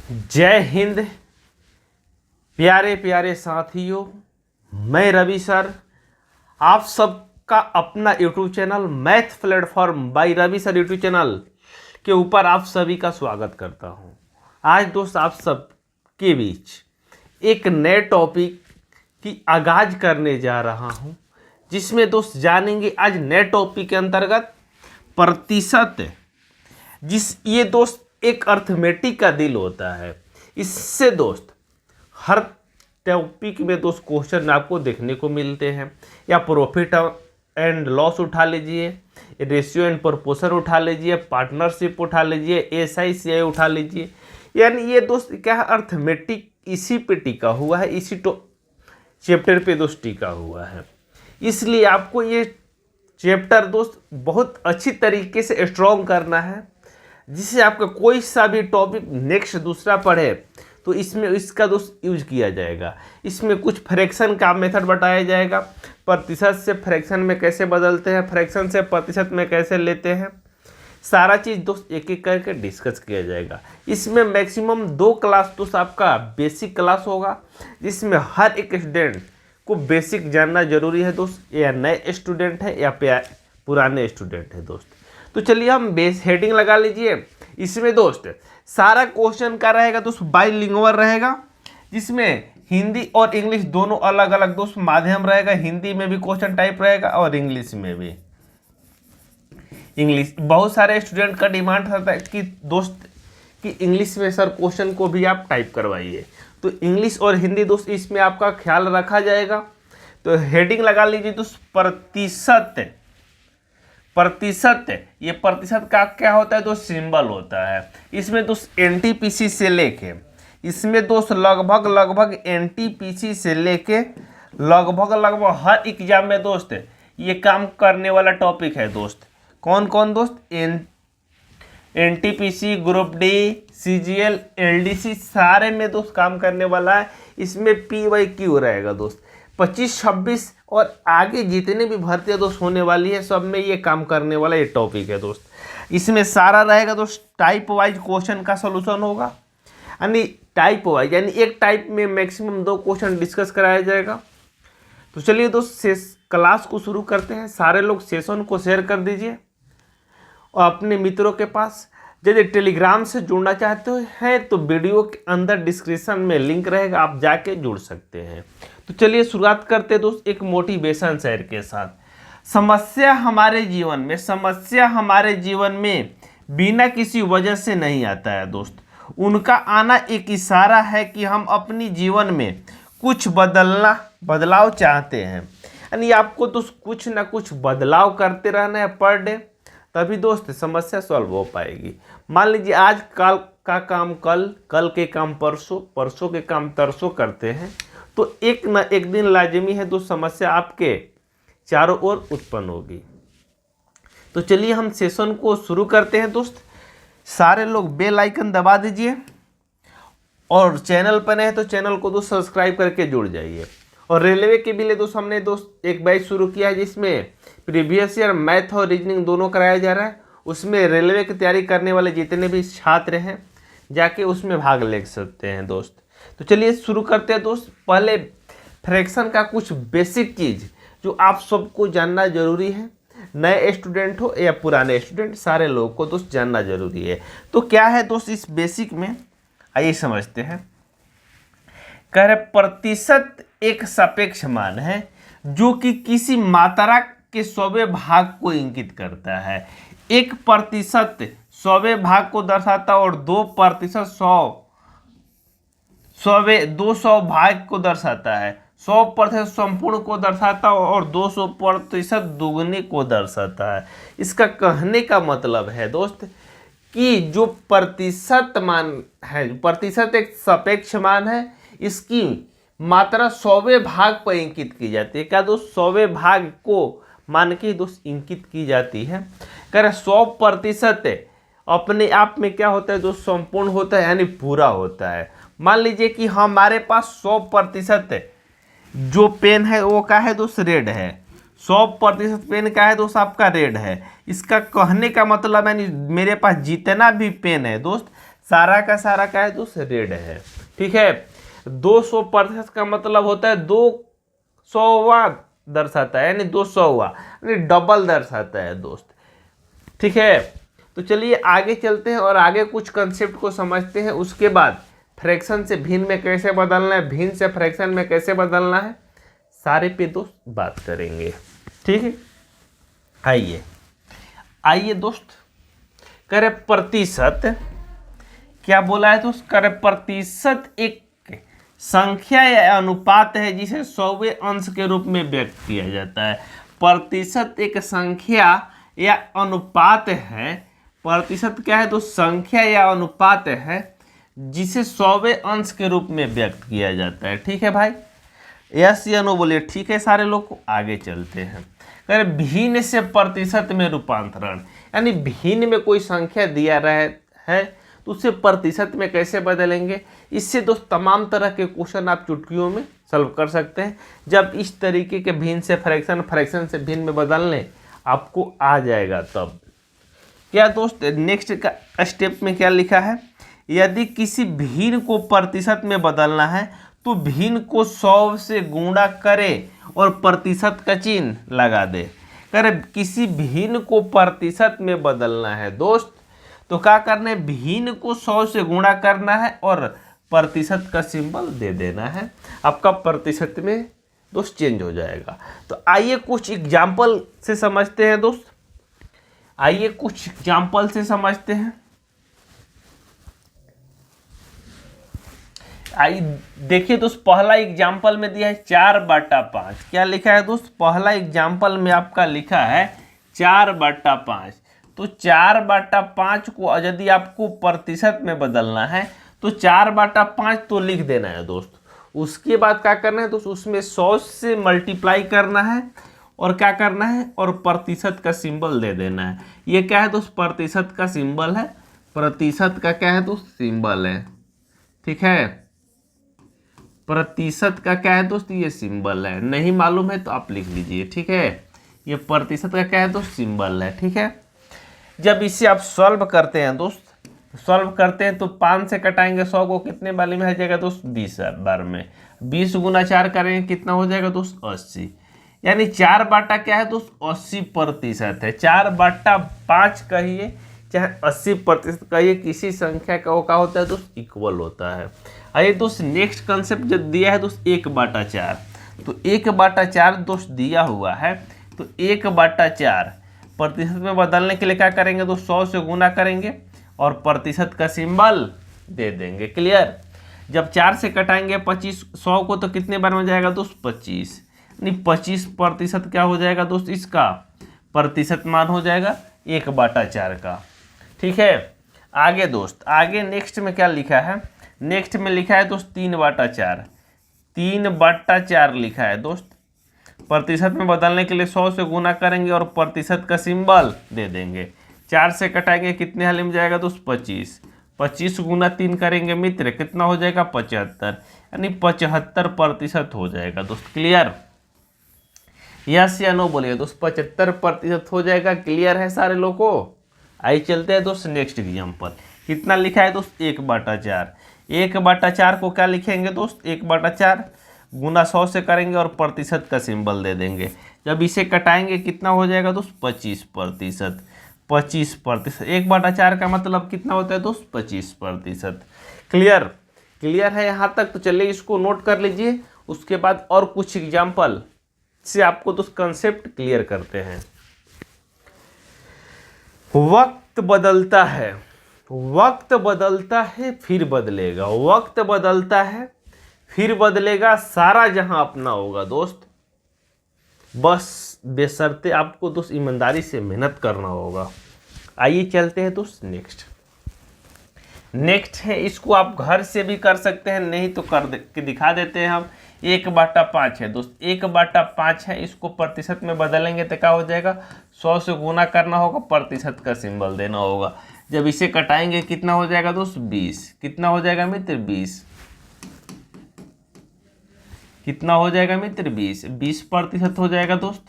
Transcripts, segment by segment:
जय हिंद प्यारे प्यारे साथियों। मैं रवि सर, आप सबका अपना YouTube channel math platform by Ravi sir YouTube channel के ऊपर आप सभी का स्वागत करता हूं। आज दोस्त आप सबके बीच एक नए टॉपिक की आगाज करने जा रहा हूं, जिसमें दोस्त जानेंगे आज नए टॉपिक के अंतर्गत प्रतिशत। ये दोस्त एक अर्थमेटिक का दिल होता है। इससे दोस्त हर टॉपिक में दोस्त क्वेश्चन आपको देखने को मिलते हैं। या प्रॉफिट एंड लॉस उठा लीजिए, रेशियो एंड प्रोपोर्शन उठा लीजिए, पार्टनरशिप उठा लीजिए, SI उठा लीजिए। यानी ये दोस्त क्या है, अर्थमेटिक इसी पे टिका हुआ है, इसी चैप्टर पे दोस्त टिका हुआ है। इसलिए आपको ये चैप्टर दोस्त बहुत अच्छी तरीके से स्ट्रॉन्ग करना है, जिससे आपका कोई सा भी टॉपिक नेक्स्ट दूसरा पढ़े तो इसमें इसका दोस्त यूज किया जाएगा। इसमें कुछ फ्रैक्शन का मेथड बताया जाएगा, प्रतिशत से फ्रैक्शन में कैसे बदलते हैं, फ्रैक्शन से प्रतिशत में कैसे लेते हैं, सारा चीज़ दोस्त एक एक करके डिस्कस किया जाएगा। इसमें मैक्सिमम 2 क्लास दोस्त आपका बेसिक क्लास होगा, जिसमें हर एक स्टूडेंट को बेसिक जानना जरूरी है दोस्त, या नए स्टूडेंट है या पुराने स्टूडेंट है दोस्त। तो चलिए हम बेस हेडिंग लगा लीजिए। इसमें दोस्त सारा क्वेश्चन का रहेगा दोस्त बाइलिंगुअल रहेगा, जिसमें हिंदी और इंग्लिश दोनों अलग अलग दोस्त माध्यम रहेगा। हिंदी में भी क्वेश्चन टाइप रहेगा और इंग्लिश में भी। इंग्लिश बहुत सारे स्टूडेंट का डिमांड रहता है कि दोस्त कि इंग्लिश में सर क्वेश्चन को भी आप टाइप करवाइए, तो इंग्लिश और हिंदी दोस्त इसमें आपका ख्याल रखा जाएगा। तो हेडिंग लगा लीजिए दोस्त प्रतिशत। प्रतिशत, ये प्रतिशत का क्या होता है दोस्त, सिंबल होता है। इसमें दोस्त NTPC से लेके इसमें दोस्त लगभग NTPC से लेके लगभग हर एग्जाम में दोस्त ये काम करने वाला टॉपिक है दोस्त। कौन कौन दोस्त, NTPC, group D, CGL, LDC सारे में दोस्त काम करने वाला है। इसमें PYQ रहेगा दोस्त। 25, 26 और आगे जितने भी भर्तियां दोस्त होने वाली है, सब में ये काम करने वाला ये टॉपिक है दोस्त। इसमें सारा रहेगा दोस्त टाइप वाइज क्वेश्चन का सॉल्यूशन होगा, यानी टाइप वाइज, यानी एक टाइप में मैक्सिमम 2 क्वेश्चन डिस्कस कराया जाएगा। तो चलिए दोस्त क्लास को शुरू करते हैं। सारे लोग सेशन को शेयर कर दीजिए और अपने मित्रों के पास। यदि टेलीग्राम से जुड़ना चाहते हैं तो वीडियो के अंदर डिस्क्रिप्शन में लिंक रहेगा, आप जाके जुड़ सकते हैं। तो चलिए शुरुआत करते हैं दोस्त एक मोटिवेशन शेयर के साथ। समस्या हमारे जीवन में बिना किसी वजह से नहीं आता है दोस्त। उनका आना एक इशारा है कि हम अपनी जीवन में कुछ बदलाव चाहते हैं। यानी आपको तो कुछ ना कुछ बदलाव करते रहना है पर डे, तभी दोस्त समस्या सॉल्व हो पाएगी। मान लीजिए आज कल का काम कल के काम परसों के काम तरसों करते हैं, तो एक न एक दिन लाजिमी है दोस्त समस्या आपके चारों ओर उत्पन्न होगी। तो चलिए हम सेशन को शुरू करते हैं दोस्त। सारे लोग बेल आइकन दबा दीजिए और चैनल पर नए हैं तो चैनल को दोस्त सब्सक्राइब करके जुड़ जाइए। और रेलवे के भी लिए दोस्त हमने दोस्त एक बैच शुरू किया है, जिसमें प्रीवियस ईयर मैथ और रीजनिंग दोनों कराया जा रहा है। उसमें रेलवे की तैयारी करने वाले जितने भी छात्र हैं जाके उसमें भाग ले सकते हैं दोस्त। तो चलिए शुरू करते हैं दोस्त। पहले फ्रैक्शन का कुछ बेसिक चीज़ जो आप सबको जानना जरूरी है, नए स्टूडेंट हो या पुराने स्टूडेंट, सारे लोगों को दोस्त जानना जरूरी है। तो क्या है दोस्त इस बेसिक में, आइए समझते हैं। कह रहे प्रतिशत एक सापेक्ष मान है जो कि किसी मात्रा के 100वें भाग को इंगित करता है। 1% 100वें भाग को दर्शाता है और 2% 200 भाग को दर्शाता है। 100% संपूर्ण को दर्शाता है और 200% दुगने को दर्शाता है। इसका कहने का मतलब है दोस्त कि जो प्रतिशत मान है, प्रतिशत एक सापेक्ष मान है, इसकी मात्रा 100वें भाग पर इंकित की जाती है। क्या दोस्त, 100वें भाग को मान के दोस्त इंकित की जाती है। कह रहे 100% अपने आप में क्या होता है दोस्त, संपूर्ण होता है, यानी पूरा होता है। मान लीजिए कि हमारे पास 100% जो पेन है वो क्या है दोस्त, रेड है। 100% पेन क्या है दोस्त, आपका रेड है। इसका कहने का मतलब यानी मेरे पास जितना भी पेन है दोस्त, सारा का सारा क्या है दोस्त, रेड है। ठीक है, 200% का मतलब होता है 200वां दर्शाता है, यानी 200वां, यानी डबल दर्शाता है दोस्त। ठीक है, तो चलिए आगे चलते हैं और आगे कुछ कंसेप्ट को समझते हैं। उसके बाद फ्रैक्शन से भिन्न में कैसे बदलना है, भिन्न से फ्रैक्शन में कैसे बदलना है, सारे पे दोस्त बात करेंगे। ठीक है, आइए आइए दोस्त, करे प्रतिशत, क्या बोला है दोस्त, करे प्रतिशत एक संख्या या अनुपात है जिसे 100वें अंश के रूप में व्यक्त किया जाता है। प्रतिशत एक संख्या या अनुपात है, प्रतिशत क्या है दोस्त, संख्या या अनुपात है जिसे 100वें अंश के रूप में व्यक्त किया जाता है। ठीक है भाई, यस या नो बोलिए। ठीक है सारे लोग को, आगे चलते हैं। कह रहे भिन्न से प्रतिशत में रूपांतरण, यानी भिन्न में कोई संख्या दिया रहा है तो उससे प्रतिशत में कैसे बदलेंगे। इससे दोस्त तमाम तरह के क्वेश्चन आप चुटकियों में सॉल्व कर सकते हैं। जब इस तरीके के भिन्न से फ्रैक्शन, फ्रैक्शन से भिन्न में बदलने आपको आ जाएगा तब। क्या दोस्त नेक्स्ट का स्टेप में क्या लिखा है, यदि किसी भिन्न को प्रतिशत में बदलना है तो भिन्न को 100 से गुणा करे और प्रतिशत का चिन्ह लगा दे। करे किसी भिन्न को प्रतिशत में बदलना है दोस्त, तो क्या करना है, भिन्न को 100 से गुणा करना है और प्रतिशत का सिंबल दे देना है, आपका प्रतिशत में दोस्त चेंज हो जाएगा। तो आइए कुछ एग्जाम्पल से समझते हैं दोस्त, आइए कुछ एग्जाम्पल से समझते हैं। आइए देखिए दोस्त, पहला एग्जाम्पल में दिया है 4/5। क्या लिखा है दोस्त, पहला एग्जाम्पल में आपका लिखा है 4/5। तो 4/5 को यदि आपको प्रतिशत में बदलना है तो 4/5 तो लिख देना है दोस्त। उसके बाद क्या करना है दोस्त, उसमें 100 से मल्टीप्लाई करना है और क्या करना है, और प्रतिशत का सिंबल दे देना है। ये क्या है दोस्त, प्रतिशत का सिंबल है, प्रतिशत का क्या है दोस्त, सिंबल है। ठीक है, प्रतिशत का क्या है दोस्त, ये सिंबल है। नहीं मालूम है तो आप लिख लीजिए। ठीक है, ये प्रतिशत का क्या है दोस्त, सिंबल है। ठीक है, जब इसे आप सॉल्व करते हैं दोस्त, सॉल्व करते हैं तो 5 से कटाएंगे 100 को, कितने वाले में आ जाएगा दोस्त, 20 बार में। 20 गुना 4 करेंगे कितना हो जाएगा दोस्त, 80। यानी 4 क्या है दोस्त, 80% है। 4/5 कहिए चाहे 80% कहिए, किसी संख्या का वो क्या होता है दोस्त, इक्वल होता है। आइए दोस्त नेक्स्ट कंसेप्ट जो दिया है दोस्त 1/4। तो 1/4 दोस्त दिया हुआ है, तो 1/4 प्रतिशत में बदलने के लिए क्या करेंगे दोस्त, 100 से गुना करेंगे और प्रतिशत का सिंबल दे देंगे। क्लियर, जब 4 से कटाएंगे 25 100 को तो कितने बार में जाएगा दोस्त, 25। यानी 25% क्या हो जाएगा दोस्त, इसका प्रतिशत मान हो जाएगा 1/4 का। ठीक है, आगे दोस्त, आगे नेक्स्ट में क्या लिखा है, नेक्स्ट में लिखा है दोस्त 3/4। 3/4 लिखा है दोस्त, प्रतिशत में बदलने के लिए 100 से गुना करेंगे और प्रतिशत का सिंबल दे देंगे। 4 से कटाएंगे कितने हाल में जाएगा दोस्त, 25। 25 गुना 3 करेंगे मित्र, कितना हो जाएगा, 75। यानी 75% हो जाएगा दोस्त। क्लियर, यस या नो बोलिए दोस्त, 75% हो जाएगा। क्लियर है सारे लोगों को। आइए चलते हैं दोस्त नेक्स्ट एग्जाम्पल। कितना लिखा है दोस्त, 1/4। 1/4 को क्या लिखेंगे दोस्त, 1/4 गुना 100 से करेंगे और प्रतिशत का सिंबल दे देंगे। जब इसे कटाएंगे कितना हो जाएगा दोस्त, 25%। 25%, 1/4 का मतलब कितना होता है दोस्त, 25%। क्लियर, क्लियर है यहाँ तक। तो चलिए इसको नोट कर लीजिए, उसके बाद और कुछ एग्जाम्पल से आपको दोस्त कंसेप्ट क्लियर करते हैं। वक्त बदलता है, वक्त बदलता है फिर बदलेगा, वक्त बदलता है फिर बदलेगा, सारा जहां अपना होगा दोस्त। बस बेशर्ते आपको दोस्त ईमानदारी से मेहनत करना होगा। आइए चलते हैं दोस्त नेक्स्ट। नेक्स्ट है, इसको आप घर से भी कर सकते हैं, नहीं तो के दिखा देते हैं हम। 1/5 है दोस्त, 1/5 है, इसको प्रतिशत में बदलेंगे तो क्या हो जाएगा, 100 से गुना करना होगा, प्रतिशत का सिंबल देना होगा। जब इसे कटाएंगे कितना हो जाएगा दोस्त, 20। कितना हो जाएगा मित्र, 20। कितना हो जाएगा मित्र, 20। 20% हो जाएगा दोस्त।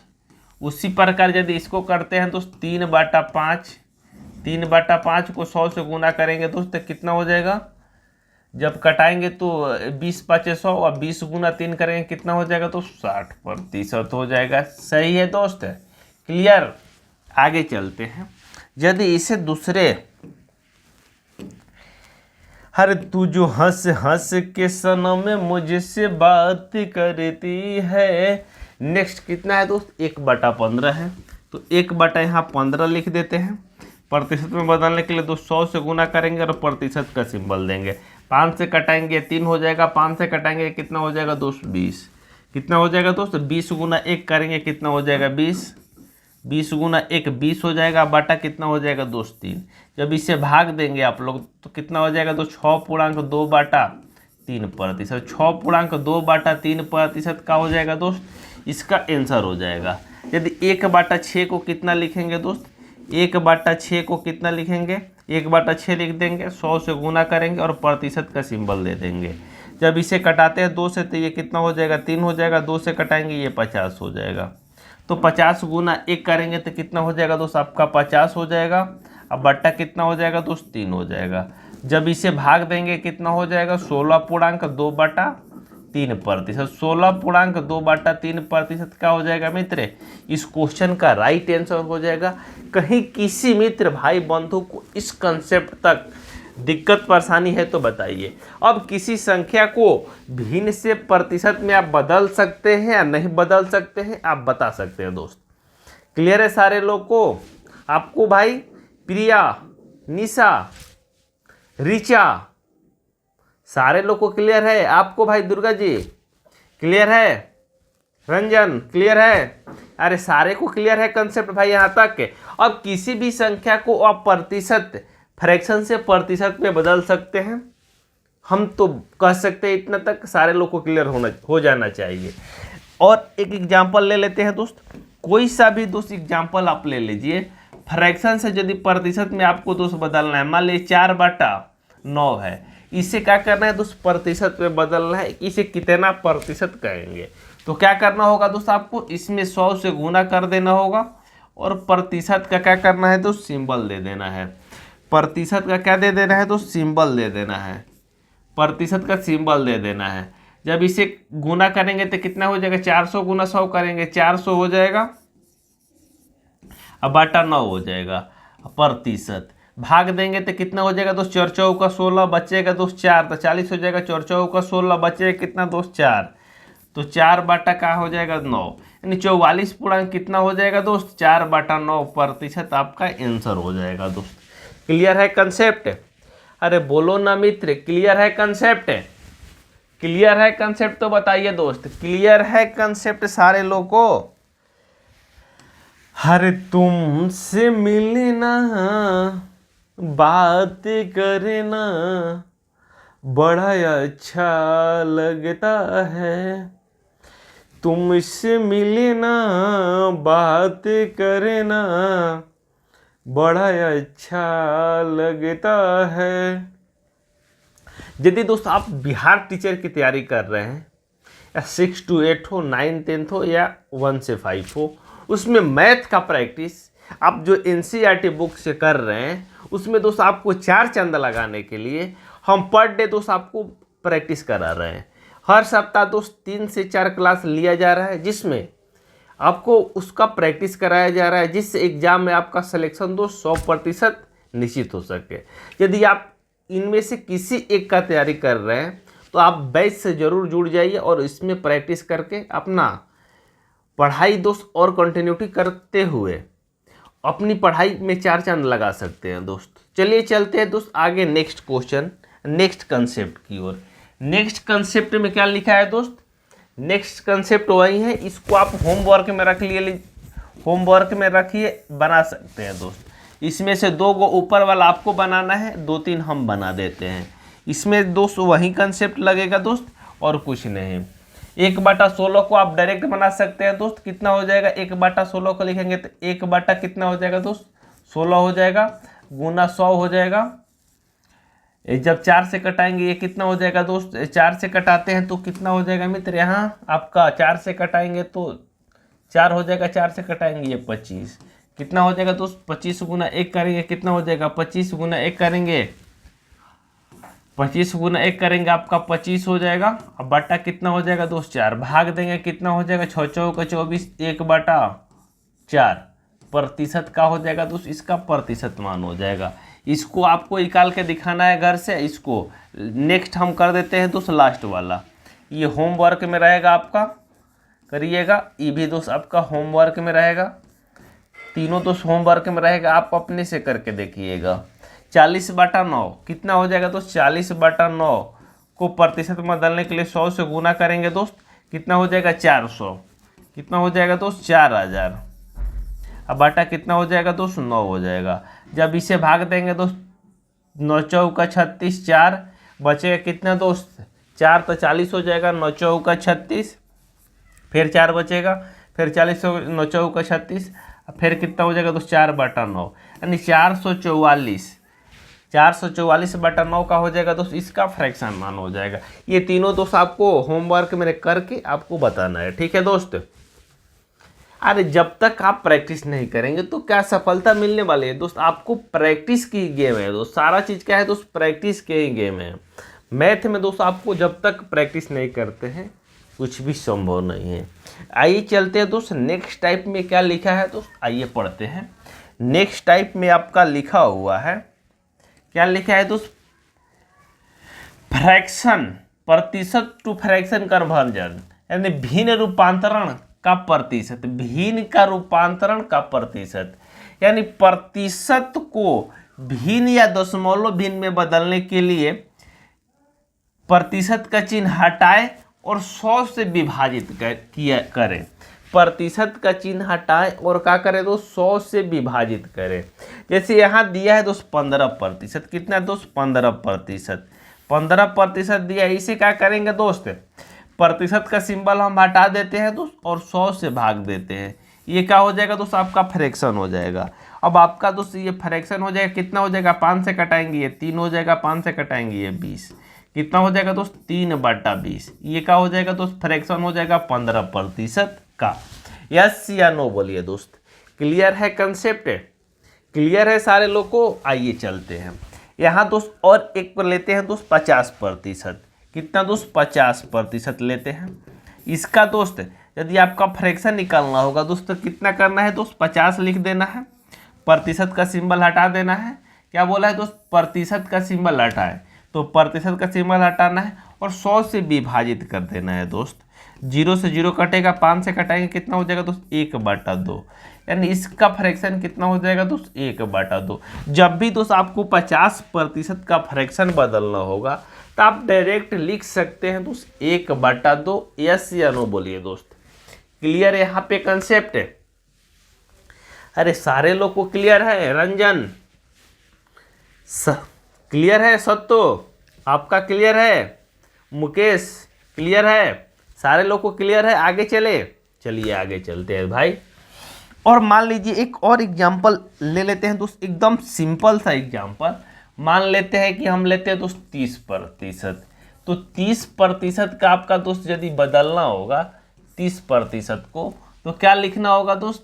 उसी प्रकार यदि इसको करते हैं दोस्त 3/5, 3/5 को 100 से गुना करेंगे दोस्त तो कितना हो जाएगा, जब कटाएंगे तो 20×5=100 और 20 गुना 3 करेंगे कितना हो जाएगा तो 60% हो जाएगा। सही है दोस्त, क्लियर। आगे चलते हैं। यदि इसे दूसरे, हर तू जो हंस हंस के सनम में मुझसे बात करती है। नेक्स्ट कितना है दोस्त, 1/15 है, तो 1 यहाँ 15 लिख देते हैं। प्रतिशत में बदलने के लिए दोस्त 100 से गुना करेंगे और प्रतिशत का सिंबल देंगे। 5 से कटाएंगे 3 हो जाएगा, 5 से कटाएंगे कितना हो जाएगा दोस्त 20। कितना हो जाएगा दोस्त 20 गुना 1 करेंगे कितना हो जाएगा 20। 20 गुना 1 20 हो जाएगा, बटा कितना हो जाएगा दोस्त 3। जब इसे भाग देंगे आप लोग तो कितना हो जाएगा दोस्त 6.2/3%। 6.2/3% का हो जाएगा दोस्त, इसका आंसर हो जाएगा। यदि 1/6 को कितना लिखेंगे दोस्त, 1/6 को कितना लिखेंगे, 1/6 लिख देंगे, 100 से गुना करेंगे और प्रतिशत का सिंबल दे देंगे। जब इसे कटाते हैं 2 से तो ये कितना हो जाएगा 3 हो जाएगा, 2 से कटाएंगे ये 50 हो जाएगा। तो 50 गुना 1 करेंगे तो कितना हो जाएगा दोस्त आपका 50 हो जाएगा। अब बट्टा कितना हो जाएगा दोस्त 3 हो जाएगा। जब इसे भाग देंगे कितना हो जाएगा 16.2/3%। 16.2/3% का हो जाएगा मित्र। इस क्वेश्चन का राइट आंसर हो जाएगा। कहीं किसी मित्र भाई बंधु को इस कंसेप्ट तक दिक्कत परेशानी है तो बताइए। अब किसी संख्या को भिन्न से प्रतिशत में आप बदल सकते हैं या नहीं बदल सकते हैं, आप बता सकते हैं दोस्त। क्लियर है सारे लोग को? आपको भाई प्रिया, निशा, रिचा, सारे लोग को क्लियर है? आपको भाई दुर्गा जी क्लियर है? रंजन क्लियर है? अरे सारे को क्लियर है कंसेप्ट भाई यहाँ तक के। अब किसी भी संख्या को आप प्रतिशत, फ्रैक्शन से प्रतिशत में बदल सकते हैं। हम तो कह सकते हैं इतना तक सारे लोग को क्लियर हो जाना चाहिए। और एक एग्जांपल ले लेते हैं दोस्त, कोई सा भी दोस्त एग्जांपल आप ले लीजिए। फ्रैक्शन से यदि प्रतिशत में आपको दोस्त बदलना है, मान लीजिए 4/9 है, इसे क्या करना है दोस्त प्रतिशत में बदलना है। इसे कितना प्रतिशत कहेंगे तो क्या करना होगा दोस्त, आपको इसमें 100 से गुना कर देना होगा और प्रतिशत का क्या करना है दोस्त सिंबल दे देना है। प्रतिशत का क्या दे देना है तो सिंबल दे देना है, प्रतिशत का सिंबल दे देना है। जब इसे गुना करेंगे तो कितना हो जाएगा 400 गुना 100 करेंगे 400 हो जाएगा, अब बटा 9 हो जाएगा। प्रतिशत भाग देंगे तो कितना हो जाएगा दोस्त 4×4 का 16 बचेगा दोस्त 4, तो 40 हो जाएगा। 4×4 का 16 बचेगा कितना दोस्त 4, तो 4 का हो जाएगा 9, यानी 44 पूर्णांक कितना हो जाएगा दोस्त 4/9 प्रतिशत आपका आंसर हो जाएगा दोस्त। क्लियर है कंसेप्ट? अरे बोलो ना मित्र, क्लियर है कंसेप्ट? क्लियर है कंसेप्ट तो बताइए दोस्त, क्लियर है कंसेप्ट सारे लोग को? हर तुमसे मिलना बात करना बड़ा अच्छा लगता है, तुमसे मिलना बात करना बड़ा अच्छा लगता है। यदि दोस्त आप बिहार टीचर की तैयारी कर रहे हैं, या 6 to 8 हो, 9 10 हो या 1 से 5 हो, उसमें मैथ का प्रैक्टिस आप जो NCERT बुक से कर रहे हैं, उसमें दोस्त आपको 4 चंद लगाने के लिए हम पर डे दोस्त आपको प्रैक्टिस करा रहे हैं। हर सप्ताह दोस्त 3 से 4 क्लास लिया जा रहा है, जिसमें आपको उसका प्रैक्टिस कराया जा रहा है, जिससे एग्जाम में आपका सिलेक्शन दोस्त 100% निश्चित हो सके। यदि आप इनमें से किसी एक का तैयारी कर रहे हैं तो आप बैच से ज़रूर जुड़ जाइए और इसमें प्रैक्टिस करके अपना पढ़ाई दोस्त और कंटिन्यूटी करते हुए अपनी पढ़ाई में 4 चांद लगा सकते हैं दोस्त। चलिए चलते हैं दोस्त आगे नेक्स्ट क्वेश्चन, नेक्स्ट कंसेप्ट की ओर। नेक्स्ट कंसेप्ट में क्या लिखा है दोस्त, नेक्स्ट कंसेप्ट वही है, इसको आप होमवर्क में रख लिए, होमवर्क में रखिए, बना सकते हैं दोस्त। इसमें से 2 गो ऊपर वाला आपको बनाना है, 2-3 हम बना देते हैं। इसमें दोस्त वही कंसेप्ट लगेगा दोस्त और कुछ नहीं। 1/16 को आप डायरेक्ट बना सकते हैं दोस्त। कितना हो जाएगा 1/16 को लिखेंगे तो 1 कितना हो जाएगा दोस्त 16 हो जाएगा, गुना 100 हो जाएगा। जब 4 से कटाएंगे ये कितना हो जाएगा दोस्त, 4 से कटाते हैं तो कितना हो जाएगा मित्र, यहाँ आपका 4 से कटाएंगे तो 4 हो जाएगा, 4 से कटाएंगे ये 25, कितना हो जाएगा दोस्त 25 गुना 1 करेंगे कितना हो जाएगा 25 गुना 1 करेंगे 25 गुना 1 करेंगे आपका 25 हो जाएगा। अब बटा कितना हो जाएगा दोस्त 4, भाग देंगे कितना हो जाएगा 6 चौका 24 1/4 प्रतिशत का हो जाएगा दोस्त, इसका प्रतिशत मान हो जाएगा। इसको आपको निकाल के दिखाना है घर से। इसको नेक्स्ट हम कर देते हैं दोस्त लास्ट वाला, ये होमवर्क में रहेगा आपका, करिएगा। ये भी दोस्त आपका होमवर्क में रहेगा, तीनों दोस्त होमवर्क में रहेगा, आप अपने से करके देखिएगा। 40/9 कितना हो जाएगा दोस्त 40/9 को प्रतिशत में बदलने के लिए 100 से गुना करेंगे दोस्त, कितना हो जाएगा 400, कितना हो जाएगा दोस्त 4000। अब बटा कितना हो जाएगा दोस्त 9 हो जाएगा। जब इसे भाग देंगे दोस्त 9 चौका 36 4 बचेगा कितना दोस्त 4 तो 40 हो जाएगा, 9 चौका 36 फिर 4 बचेगा, फिर 40 9 चौका 36 फिर कितना हो जाएगा दोस्त 4/9 यानी 444/9 का हो जाएगा दोस्त, इसका फ्रैक्शन मान हो जाएगा। ये तीनों दोस्त आपको होमवर्क में करके आपको बताना है, ठीक है दोस्त। अरे जब तक आप प्रैक्टिस नहीं करेंगे तो क्या सफलता मिलने वाली है दोस्त। आपको प्रैक्टिस की गेम है दोस्त, सारा चीज़ क्या है दोस्त प्रैक्टिस के ही गेम है। मैथ में दोस्त आपको जब तक प्रैक्टिस नहीं करते हैं कुछ भी संभव नहीं है। आइए चलते हैं दोस्त नेक्स्ट टाइप में क्या लिखा है दोस्त, आइए पढ़ते हैं। नेक्स्ट टाइप में आपका लिखा हुआ है, क्या लिखा है दोस्त, फ्रैक्शन प्रतिशत टू फ्रैक्शन कन्वर्जन, यानी भिन्न रूपांतरण का प्रतिशत, भिन्न का रूपांतरण का प्रतिशत, यानी प्रतिशत को भिन्न या दशमलव भिन्न में बदलने के लिए प्रतिशत का चिन्ह हटाएं और 100 से विभाजित करें। प्रतिशत का चिन्ह हटाएं और क्या करें दोस्त 100 से विभाजित करें। जैसे यहाँ दिया है दोस्त 15%, कितना दोस्त 15%, 15% दिया है, इसे क्या करेंगे दोस्त प्रतिशत का सिंबल हम हटा देते हैं दोस्त और 100 से भाग देते हैं। ये क्या हो जाएगा दोस्त आपका फ्रैक्शन हो जाएगा। अब आपका दोस्त ये फ्रैक्शन हो जाएगा, कितना हो जाएगा 5 से कटाएंगे ये 3 हो जाएगा, 5 से कटाएंगे ये 20, कितना हो जाएगा दोस्त 3/20। ये क्या हो जाएगा दोस्त फ्रैक्शन हो जाएगा 15% का। यस या नो बोलिए दोस्त, क्लियर है कंसेप्ट, क्लियर है सारे लोग को। आइए चलते हैं यहाँ दोस्त और एक पर लेते हैं दोस्त 50%, कितना दोस्त 50% लेते हैं। इसका दोस्त यदि आपका फ्रैक्शन निकालना होगा दोस्त तो कितना करना है दोस्त 50 लिख देना है, प्रतिशत का सिंबल हटा देना है। क्या बोला है दोस्त प्रतिशत का सिंबल हटाए, तो प्रतिशत का सिंबल हटाना है और 100 से विभाजित कर देना है दोस्त। 0 से 0 कटेगा, 5 से कटाएंगे कितना हो जाएगा दोस्त 1/2, यानी इसका फ्रैक्शन कितना हो जाएगा दोस्त 1/2। जब भी दोस्त आपको 50% का फ्रैक्शन बदलना होगा तो आप डायरेक्ट लिख सकते हैं दोस्त 1/2। यस या नो बोलिए दोस्त, क्लियर है यहाँ पे कंसेप्ट है। अरे सारे लोग को क्लियर है, रंजन क्लियर है, सत्तो आपका क्लियर है, मुकेश क्लियर है, सारे लोग को क्लियर है। आगे चलिए आगे चलते हैं भाई। और मान लीजिए एक और एग्जांपल ले लेते हैं दोस्त, एकदम सिंपल सा एग्जांपल। मान लेते हैं कि हम लेते हैं दोस्त 30%, तो 30% का आपका दोस्त यदि बदलना होगा 30% को, तो क्या लिखना होगा दोस्त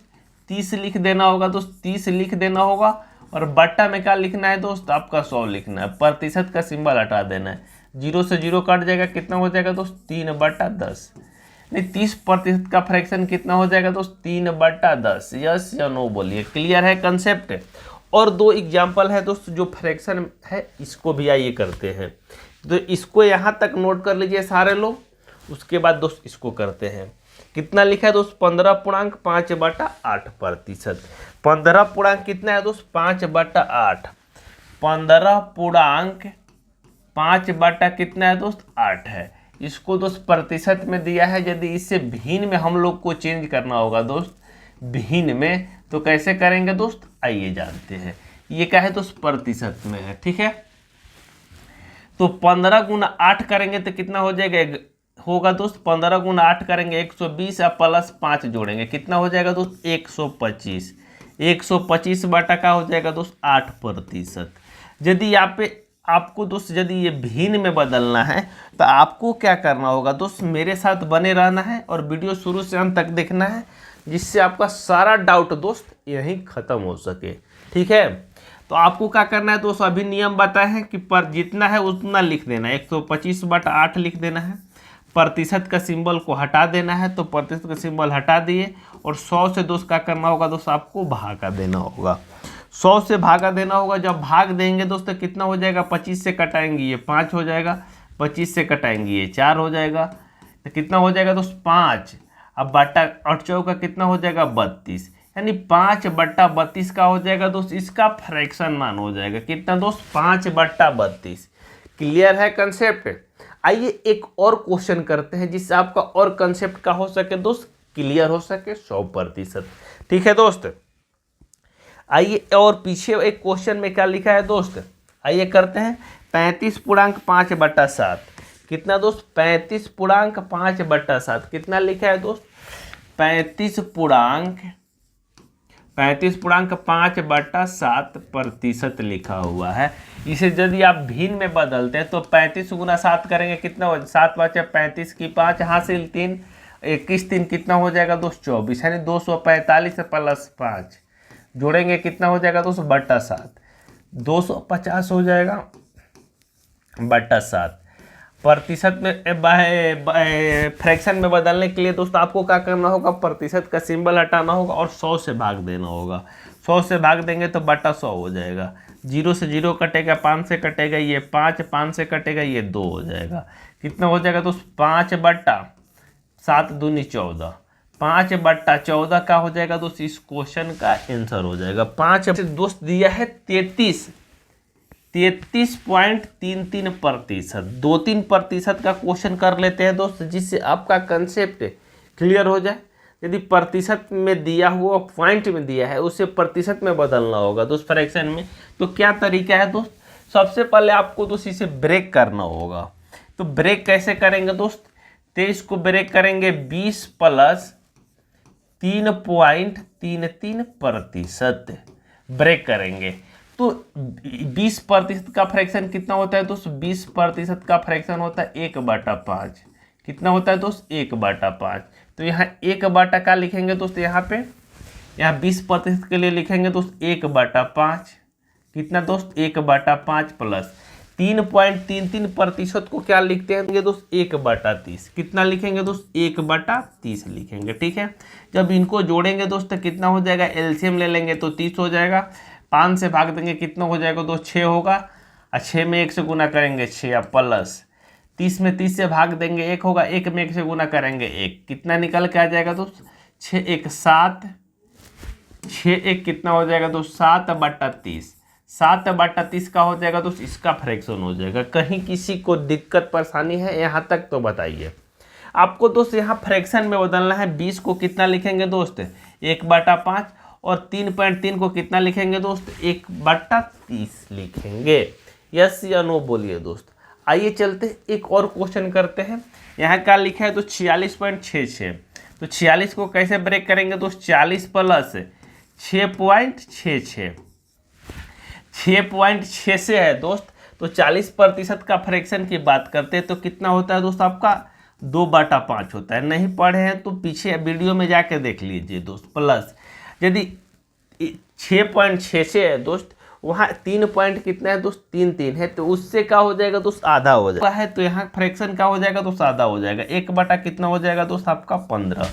30 लिख देना होगा दोस्त, 30 लिख देना होगा और बट्टा में क्या लिखना है दोस्त आपका 100 लिखना है, प्रतिशत का सिंबल हटा देना है। 0 से 0 कट जाएगा, कितना हो जाएगा दोस्त 3/10। नहीं 30% का फ्रैक्शन कितना हो जाएगा दोस्त 3/10। यस या नो बोलिए, क्लियर है कंसेप्ट। और 2 एग्जाम्पल है दोस्त जो फ्रैक्शन है, इसको भी आइए करते हैं। तो इसको यहाँ तक नोट कर लीजिए सारे लोग, उसके बाद दोस्त इसको करते हैं। कितना लिखा है दोस्त 15.5/8%। 15 पूर्णांक कितना है दोस्त 5/8। 15.5 कितना है दोस्त 8 है। इसको दोस्त प्रतिशत में दिया है, यदि इससे भिन्न में हम लोग को चेंज करना होगा दोस्त भिन्न में, तो कैसे करेंगे दोस्त आइए जानते हैं। ये क्या है दोस्त प्रतिशत में है, ठीक है। तो 15 गुना 8 करेंगे तो कितना हो जाएगा होगा दोस्त 15 गुना 8 करेंगे 120 और प्लस 5 जोड़ेंगे कितना हो जाएगा दोस्त 125। 125 बटा का हो जाएगा दोस्त 8%। यदि यहाँ पे आपको दोस्त यदि ये भिन्न में बदलना है तो आपको क्या करना होगा दोस्त, मेरे साथ बने रहना है और वीडियो शुरू से अंत तक देखना है, जिससे आपका सारा डाउट दोस्त यहीं ख़त्म हो सके। ठीक है, तो आपको क्या करना है दोस्त, अभी नियम बताए हैं कि पर जितना है उतना लिख देना है। 125/8 लिख देना है। प्रतिशत का सिंबल को हटा देना है, तो प्रतिशत का सिंबल हटा दिए और 100 से दोस्त क्या करना होगा दोस्त, आपको भागा देना होगा। 100 से भागा देना होगा। जब भाग देंगे दोस्त तो कितना हो जाएगा, 25 से कटाएंगे ये 5 हो जाएगा, 25 से कटाएंगे ये 4 हो जाएगा, तो कितना हो जाएगा दोस्त 5। अब बट्टा 8 चौका कितना हो जाएगा 32, यानी 5/32 का हो जाएगा दोस्त, इसका फ्रैक्शन मान हो जाएगा कितना दोस्त 5/32। क्लियर है कंसेप्ट। आइए एक और क्वेश्चन करते हैं जिससे आपका और कंसेप्ट का हो सके दोस्त क्लियर हो सके 100%। ठीक है दोस्त, आइए और पीछे एक क्वेश्चन में क्या लिखा है दोस्त, आइए करते हैं। 35.5/7 कितना दोस्त, 35.5/7 कितना लिखा है दोस्त, 35.5/7% लिखा हुआ है। इसे यदि आप भिन्न में बदलते हैं तो 35 गुना 7 करेंगे कितना हो, 7 5 35 की 5 हासिल 3, 21 3 कितना हो जाएगा दोस्त 24, यानी 245 प्लस 5 जोड़ेंगे कितना हो जाएगा दोस्त बट्टा 7, 250 हो जाएगा बट्टा 7। प्रतिशत में फ्रैक्शन में बदलने के लिए दोस्त आपको क्या करना होगा, प्रतिशत का सिंबल हटाना होगा और 100 से भाग देना होगा। 100 से भाग देंगे तो बटा 100 हो जाएगा। 0 से 0 कटेगा, 5 से कटेगा ये 5, 5 से कटेगा ये 2 हो जाएगा। कितना हो जाएगा दोस्त 5/7 दूनी 14, 5/14 का हो जाएगा दोस्त इस क्वेश्चन का आंसर हो जाएगा। 5 दोस्त दिया है 33.33%। 2-3% का क्वेश्चन कर लेते हैं दोस्त जिससे आपका कंसेप्ट क्लियर हो जाए। यदि प्रतिशत में दिया हुआ पॉइंट में दिया है उसे प्रतिशत में बदलना होगा दोस्त फ्रैक्शन में, तो क्या तरीका है दोस्त, सबसे पहले आपको दोस्त इसे ब्रेक करना होगा। तो ब्रेक कैसे करेंगे दोस्त, 23 को ब्रेक करेंगे 20 + 3.33% ब्रेक करेंगे तो 20% का फ्रैक्शन कितना होता है दोस्त, 20% का फ्रैक्शन होता है 1/5। कितना होता है दोस्त 1/5। तो यहाँ 1 का लिखेंगे दोस्त, यहाँ पे यहाँ 20% के लिए लिखेंगे दोस्त 1/5। कितना दोस्त 1/5 प्लस 3.33% को क्या लिखते हैं दोस्त 1/30। कितना लिखेंगे दोस्त 1/30 लिखेंगे। ठीक है, जब इनको जोड़ेंगे दोस्त तो कितना हो जाएगा, एलसीएम ले लेंगे तो 30 हो जाएगा। 5 से भाग देंगे कितना हो जाएगा दोस्त 6 होगा, और 6 में 1 से गुना करेंगे 6 प्लस 30 में 30 से भाग देंगे 1 होगा, 1 में 1 से गुना करेंगे 1, कितना निकल के आ जाएगा दोस्त 6 1 7, 6 1 कितना हो जाएगा दोस्त 7/30। 7/30 का हो जाएगा दोस्त इसका फ्रैक्शन हो जाएगा। कहीं किसी को दिक्कत परेशानी है यहाँ तक तो बताइए। आपको दोस्त यहाँ फ्रैक्शन में बदलना है। 20 को कितना लिखेंगे दोस्त 1/5 और 3.3 को कितना लिखेंगे दोस्त 1/30 लिखेंगे। यस या नो बोलिए दोस्त। आइए चलते एक और क्वेश्चन करते हैं। यहाँ क्या लिखा है तो 46.66। तो 46 को कैसे ब्रेक करेंगे दोस्त 40 + 6.66, 6.6 से है दोस्त। तो 40% का फ्रैक्शन की बात करते हैं तो कितना होता है दोस्त आपका 2/5 होता है। नहीं पढ़े हैं तो पीछे वीडियो में जाके देख लीजिए दोस्त। प्लस यदि 6.6 से है दोस्त, वहाँ 3 पॉइंट कितना है दोस्त 3 है, तो उससे क्या हो जाएगा दोस्त आधा हो जाएगा है, तो यहाँ फ्रैक्शन क्या हो जाएगा दोस्त आधा हो जाएगा। 1 कितना हो जाएगा दोस्त आपका 15।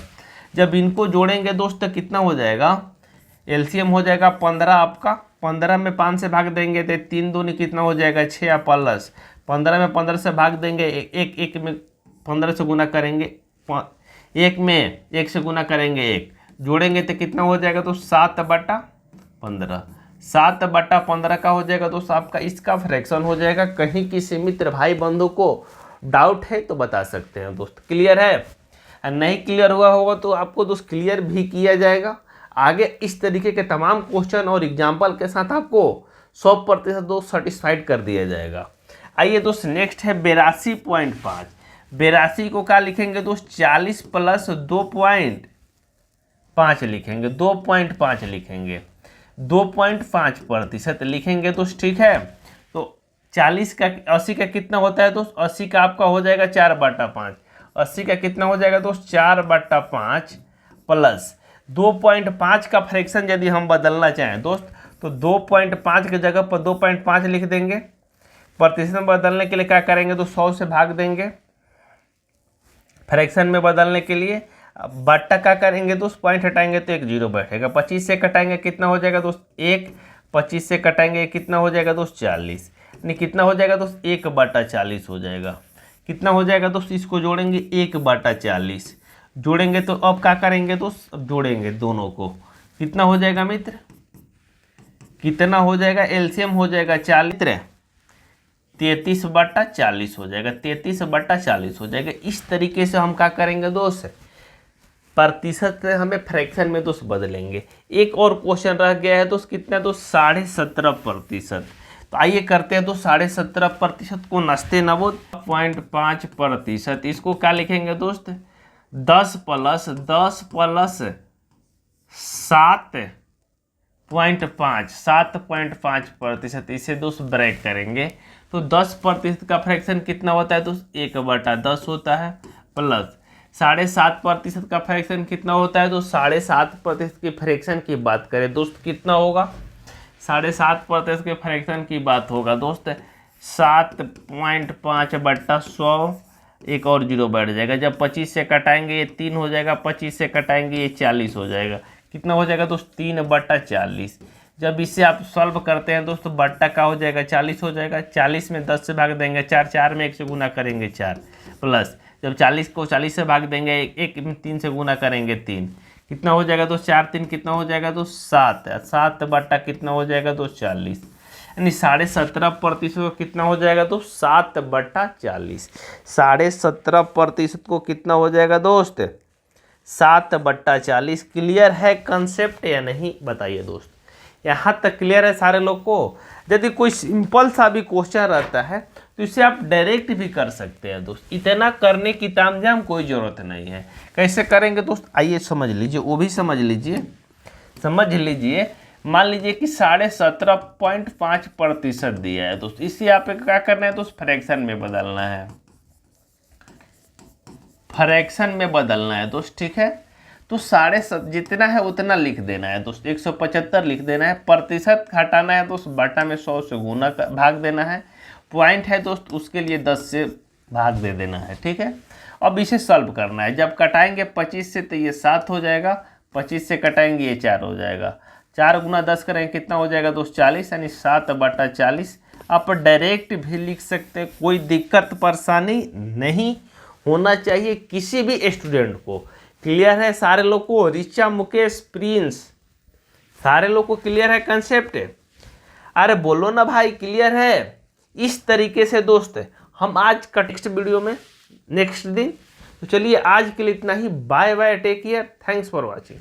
जब इनको जोड़ेंगे दोस्त तो कितना हो जाएगा, एलसीएम हो जाएगा 15 आपका। 15 में 5 से भाग देंगे तो 3 दूनी कितना हो जाएगा 6 प्लस 15 में 15 से भाग देंगे 1 में 15 से गुना करेंगे 1 में 1 से गुना करेंगे 1, जोड़ेंगे तो कितना हो जाएगा तो 7/15। 7/15 का हो जाएगा दोस्त आपका इसका फ्रैक्शन हो जाएगा। कहीं किसी मित्र भाई बंधु को डाउट है तो बता सकते हैं दोस्त। क्लियर है, नहीं क्लियर हुआ होगा तो आपको दोस्त क्लियर भी किया जाएगा। आगे इस तरीके के तमाम क्वेश्चन और एग्जाम्पल के साथ आपको 100% दोस्त सेटिस्फाइड कर दिया जाएगा। आइए दोस्त नेक्स्ट है 82.5। 82 को क्या लिखेंगे दोस्त 40 + 2.5 लिखेंगे, 2.5 लिखेंगे, 2.5% लिखेंगे दोस्त। ठीक है, तो 40 का 80 का कितना होता है दोस्त, 80 का आपका हो जाएगा 4/5। 80 का कितना हो जाएगा दोस्त 4/5 प्लस 2.5 का फ्रैक्शन यदि हम बदलना चाहें दोस्त तो 2.5 की जगह पर 2.5 लिख देंगे। प्रतिशत में बदलने के लिए क्या करेंगे तो 100 से भाग देंगे। फ्रैक्शन में बदलने के लिए बट्टा क्या करेंगे दोस्त, पॉइंट हटाएंगे तो एक जीरो बैठेगा। 25 से कटाएंगे कितना हो जाएगा दोस्त, 1। 25 से कटाएंगे कितना हो जाएगा दोस्त, 40। यानी कितना हो जाएगा दोस्त, 1/40 हो जाएगा। कितना हो जाएगा दोस्त, इसको जोड़ेंगे 1/40 जोड़ेंगे तो अब क्या करेंगे दोस्त, अब जोड़ेंगे दोनों को। कितना हो जाएगा मित्र, कितना हो जाएगा, एलसीएम हो जाएगा 40, 33/40 हो जाएगा। 33/40 हो जाएगा। इस तरीके से हम क्या करेंगे दोस्त, प्रतिशत से हमें फ्रैक्शन में दोस्त बदलेंगे। एक और क्वेश्चन रह गया है दोस्त, कितना दोस्त, 17.5%। तो आइए करते हैं दोस्त, 17.5% को नस्ते नबोद 0.5%। इसको क्या लिखेंगे दोस्त, 10 + 7.5%। इसे दोस्त ब्रेक करेंगे तो 10% का फ्रैक्शन कितना होता है दोस्त, 1/10 होता है, प्लस 7.5% का फ्रैक्शन कितना होता है तो 7.5% के फ्रैक्शन की बात करें दोस्त कितना होगा, 7.5% के फ्रैक्शन की बात होगा दोस्त 7.5/100। एक और जीरो बैठ जाएगा। जब 25 से कटाएंगे ये 3 हो जाएगा, 25 से कटाएंगे ये 40 हो जाएगा। कितना हो जाएगा दोस्त, 3/40। जब इसे आप सॉल्व करते हैं दोस्तों बट्टा का हो जाएगा 40 हो जाएगा। 40 में 10 से भाग देंगे 4, 4 में 1 से गुना करेंगे 4, प्लस जब 40 को 40 से भाग देंगे 1 में 3 से गुना करेंगे 3। कितना हो जाएगा दोस्त, 4 3 कितना हो जाएगा दोस्त, 7। 7 बट्टा कितना हो जाएगा दोस्त, 40। यानी 17.5% कितना हो जाएगा दोस्त, 7/40। 17.5% को कितना हो जाएगा दोस्त, 7/40। क्लियर है कंसेप्ट या नहीं बताइए दोस्त, यहाँ तक क्लियर है सारे लोग को। यदि कोई सिंपल सा भी क्वेश्चन रहता है तो इसे आप डायरेक्ट भी कर सकते हैं दोस्त, इतना करने की तामझाम कोई ज़रूरत नहीं है। कैसे करेंगे दोस्त, आइए समझ लीजिए, वो भी समझ लीजिए। मान लीजिए कि 17.5% दिया है दोस्त, इसे आप क्या करना है दोस्त, फ्रैक्शन में बदलना है। फ्रैक्शन में बदलना है दोस्त, ठीक है। तो 7.5 जितना है उतना लिख देना है दोस्त, 175 लिख देना है। प्रतिशत हटाना है दोस्त, बटा में 100 से गुना भाग देना है। पॉइंट है दोस्त, उसके लिए 10 से भाग दे देना है, ठीक है। अब इसे सॉल्व करना है। जब कटाएंगे 25 से तो ये 7 हो जाएगा, 25 से कटाएंगे ये 4 हो जाएगा। 4 × 10 करेंगे कितना हो जाएगा दोस्त, 40। यानी 7/40 आप डायरेक्ट भी लिख सकते हैं, कोई दिक्कत परेशानी नहीं होना चाहिए किसी भी स्टूडेंट को। क्लियर है सारे लोग को, रिचा, मुकेश, प्रिंस, सारे लोग को क्लियर है कंसेप्ट। अरे बोलो ना भाई क्लियर है। इस तरीके से दोस्त हम आज का नेक्स्ट वीडियो में नेक्स्ट दिन। तो चलिए आज के लिए इतना ही, bye bye, take care, thanks for watching.